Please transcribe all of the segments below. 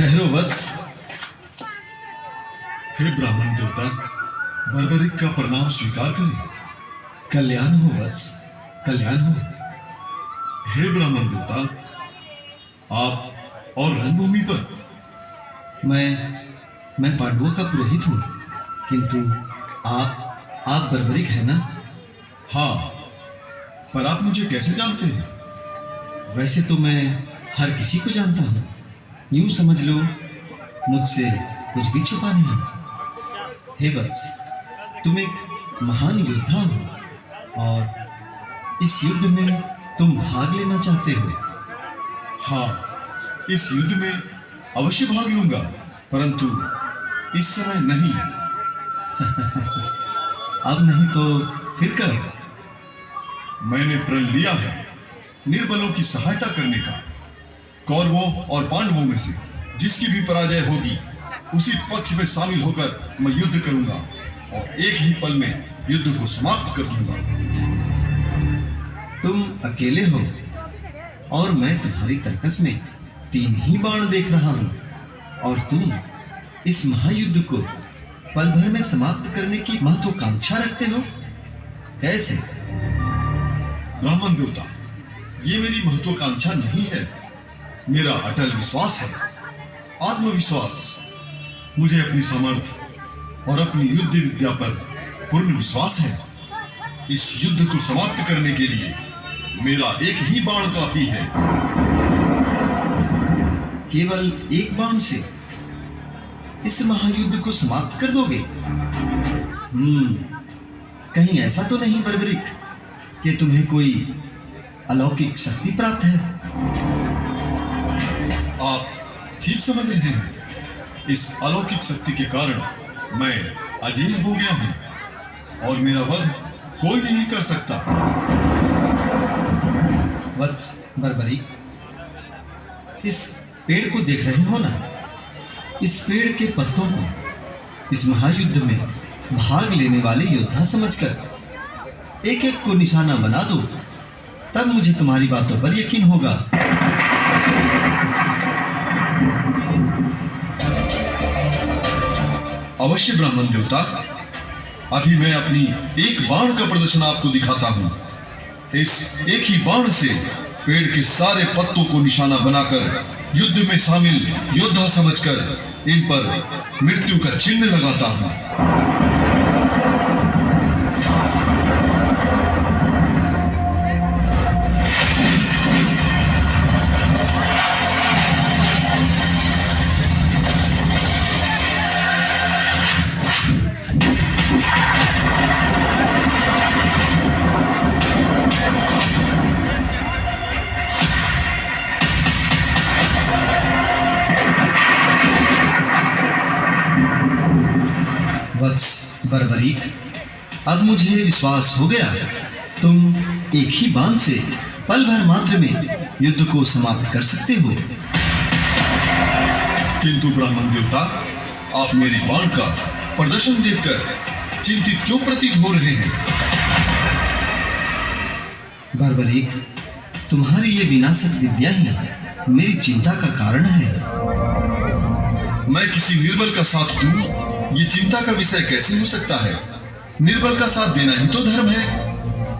ठहरो वत्स। हे ब्राह्मण देवता, बर्बरिक का प्रणाम स्वीकार करें। कल्याण हो वत्स, कल्याण हो। हे ब्राह्मण देवता, आप और रणभूमि पर। मैं पांडवों का पुरोहित हूं, किंतु आप बर्बरिक है ना? हाँ, पर आप मुझे कैसे जानते हैं? वैसे तो मैं हर किसी को जानता हूं। यूं समझ लो मुझसे कुछ भी छुपा नहीं। हे वत्स, तुम एक महान योद्धा हो और इस युद्ध में तुम भाग लेना चाहते हो। हाँ, इस युद्ध में अवश्य भाग लूंगा, परंतु इस समय नहीं। अब नहीं तो फिर कब? मैंने प्रण लिया है निर्बलों की सहायता करने का। कौरवों और पांडवों में से जिसकी भी पराजय होगी, उसी पक्ष में शामिल होकर मैं युद्ध करूंगा और एक ही पल में युद्ध को समाप्त कर दूंगा। तुम अकेले हो और मैं तुम्हारी तर्कस में 3 ही बाण देख रहा हूं, और तुम इस महायुद्ध को पल भर में समाप्त करने की महत्वाकांक्षा रखते हो। कैसे? ब्राह्मण देवता, ये मेरी महत्वाकांक्षा नहीं है, मेरा अटल विश्वास है, आत्मविश्वास। मुझे अपनी सामर्थ्य और अपनी युद्ध विद्या पर पूर्ण विश्वास है। इस युद्ध को समाप्त करने के लिए मेरा एक ही बाण काफी है। केवल एक बाण से इस महायुद्ध को समाप्त कर दोगे? कहीं ऐसा तो नहीं बर्बरिक कि तुम्हें कोई अलौकिक शक्ति प्राप्त है? आप ठीक समझ रहे हैं। इस अलौकिक शक्ति के कारण मैं अजेय हो गया हूं और मेरा वध कोई नहीं कर सकता। वत्स बर्बरिक, इस पेड़ को देख रहे हो ना? इस पेड़ के पत्तों को इस महायुद्ध में भाग लेने वाले योद्धा समझकर एक एक को निशाना बना दो, तब मुझे तुम्हारी बातों पर यकीन होगा। अवश्य ब्राह्मण देवता, अभी मैं अपनी एक बाण का प्रदर्शन आपको दिखाता हूं। इस एक ही बाण से पेड़ के सारे पत्तों को निशाना बनाकर युद्ध में शामिल योद्धा समझकर इन पर मृत्यु का चिन्ह लगाता हूं। वत्स बर्बरिक, अब मुझे विश्वास हो गया, तुम एक ही बाण से पल भर मात्र में युद्ध को समाप्त कर सकते हो। किंतु ब्राह्मण देवता, आप मेरी बाण का प्रदर्शन देखकर चिंतित क्यों प्रतीत हो रहे हैं? बर्बरिक, तुम्हारी ये विनाशक विद्या ही मेरी चिंता का कारण है। मैं किसी निर्बल का साथ दूं, ये चिंता का विषय कैसे हो सकता है? निर्बल का साथ देना ही तो धर्म है।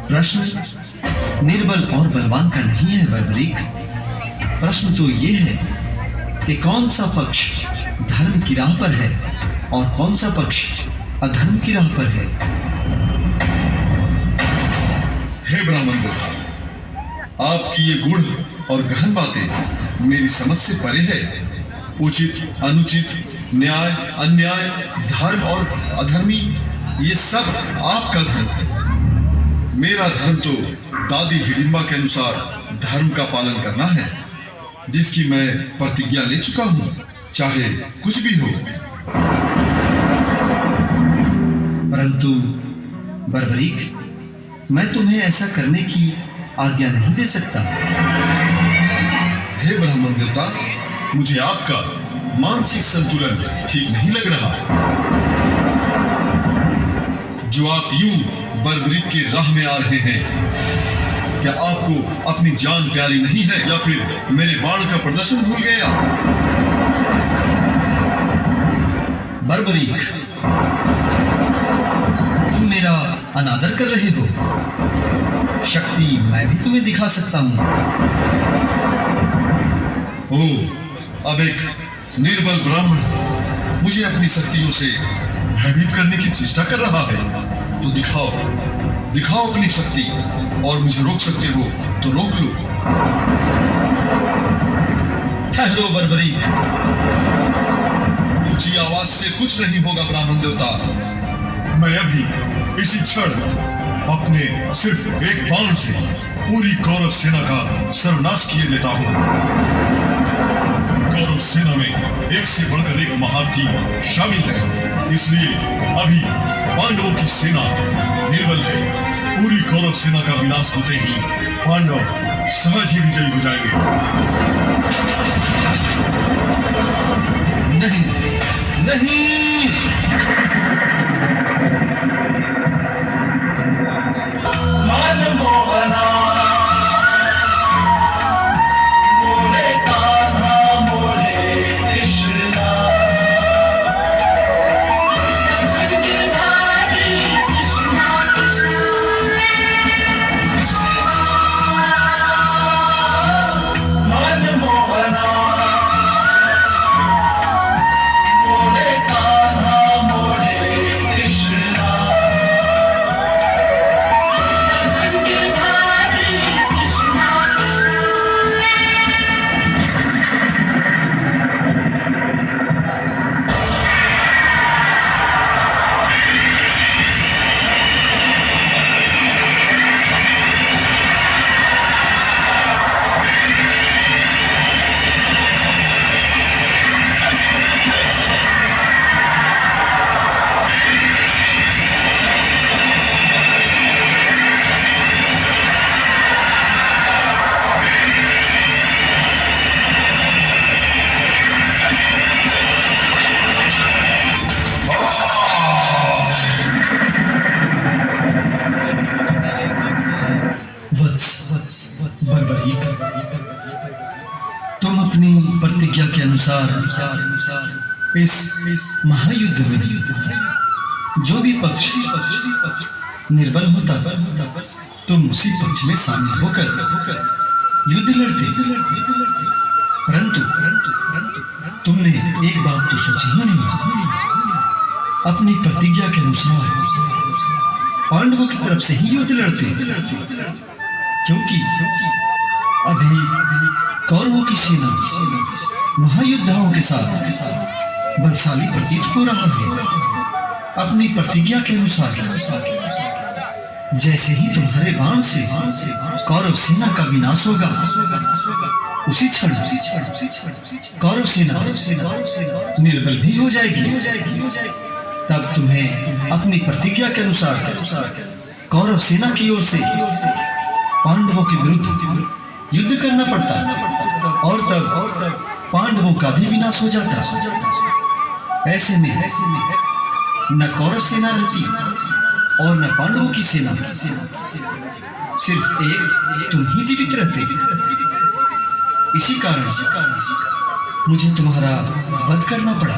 प्रश्न निर्बल और बलवान का नहीं है बर्बरिक, प्रश्न तो ये है कि कौन सा पक्ष धर्म की राह पर है और कौन सा पक्ष अधर्म की राह पर है। हे ब्राह्मण देवता, आपकी ये गूढ़ और गहन बातें मेरी समझ से परे है। उचित, अनुचित, न्याय, अन्याय, धर्म और अधर्मी, ये सब आपका धर्म है। मेरा धर्म तो दादी हिडिंबा के अनुसार धर्म का पालन करना है, जिसकी मैं प्रतिज्ञा ले चुका हूं, चाहे कुछ भी हो। परंतु बर्बरिक, मैं तुम्हें ऐसा करने की आज्ञा नहीं दे सकता। हे ब्राह्मण देवता, मुझे आपका मानसिक संतुलन ठीक नहीं लग रहा। जो आप यूं बर्बरिक की राह में आ रहे हैं, क्या आपको अपनी जान प्यारी नहीं है या फिर मेरे बाण का प्रदर्शन भूल गया? बर्बरीक, तुम मेरा अनादर कर रहे हो। शक्ति मैं भी तुम्हें दिखा सकता हूं। ओ, अब एक निर्बल ब्राह्मण मुझे अपनी शक्तियों से भयभीत करने की चेष्टा कर रहा है। तो दिखाओ, दिखाओ अपनी शक्ति, और मुझे रोक सकते हो तो रोक लो। ठहरो बर्बरीक, ऊंची आवाज से कुछ नहीं होगा ब्राह्मण देवता। मैं अभी इसी क्षण अपने सिर्फ एक बाण से पूरी कौरव सेना का सर्वनाश किए देता हूं। कौरव सेना में एक से बढ़कर एक महारथी शामिल है, इसलिए अभी पांडवों की सेना निर्बल है। पूरी कौरव सेना का विनाश होते ही पांडव सहज ही विजयी हो जाएंगे। नहीं, नहीं। बर्बरीक, तुम अपनी प्रतिज्ञा के अनुसार इस महायुद्ध में जो भी पक्ष निर्बल होता तुम उसी पक्ष में शामिल होकर युद्ध लड़ते। परंतु तुमने एक बात तो सोची ही नहीं। अपनी प्रतिज्ञा के अनुसार पांडवों की तरफ से ही युद्ध लड़ते, क्योंकि अभी कौरवों की सेना महायोद्धाओं के साथ बलशाली प्रतीत हो रहा है। अपनी प्रतिज्ञा के अनुसार जैसे ही तुम्हारे बाण से कौरव सेना का विनाश होगा, उसी क्षण कौरव सेना निर्बल भी हो जाएगी। तब तुम्हें अपनी प्रतिज्ञा के अनुसार कौरव सेना की ओर से पांडवों के विरुद्ध युद्ध करना पड़ता, और तब पांडवों का भी विनाश हो जाता। ऐसे में न कौरव सेना रहती और न पांडवों की सेना, सिर्फ एक तुम ही जीवित रहते। इसी कारण मुझे तुम्हारा वध करना पड़ा,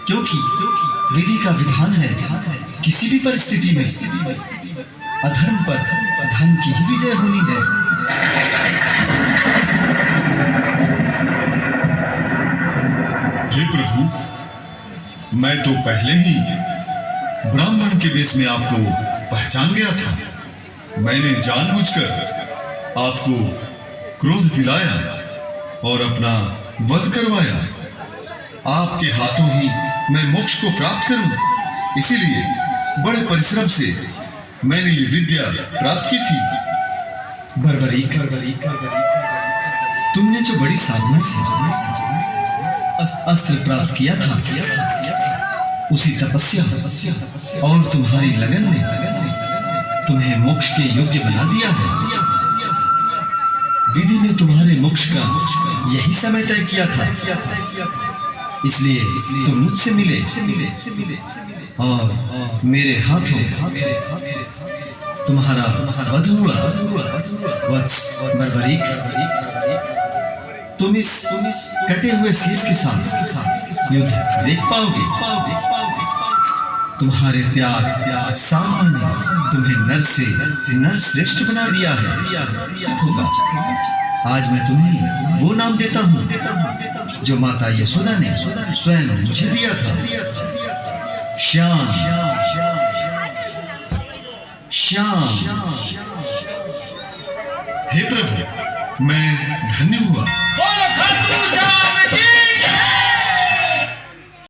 क्योंकि विधि का विधान है किसी भी परिस्थिति में अधर्म पर धर्म की ही विजय होनी है। हे प्रभु, मैं तो पहले ही ब्राह्मण के वेश में आपको पहचान गया था। मैंने जानबूझकर आपको क्रोध दिलाया और अपना वध करवाया। आपके हाथों ही मैं मोक्ष को प्राप्त करूं, इसीलिए बड़े परिश्रम से मैंने ये विद्या प्राप्त की थी। बर्बरीक, तुमने जो बड़ी साधना से अस्त्र प्राप्त किया था, उसी तपस्या और तुम्हारी लगन ने तुम्हें मोक्ष के योग्य बना दिया है। विधि ने तुम्हारे मोक्ष का यही समय तय किया था, इसलिए तुम मुझसे मिले और मेरे हाथों तुम्हारा वध हुआ। वत्स बर्बरीक, तुम इस कटे हुए शीश के साथ युद्ध देख पाओगे। तुम्हारे त्याग साधना ने तुम्हें नर से नर श्रेष्ठ बना दिया है। होगा आज मैं तुम्हें वो नाम देता हूँ जो माता यशोदा ने स्वयं मुझे दिया था, श्याम। श्याम। हे प्रभु, मैं धन्य हुआ।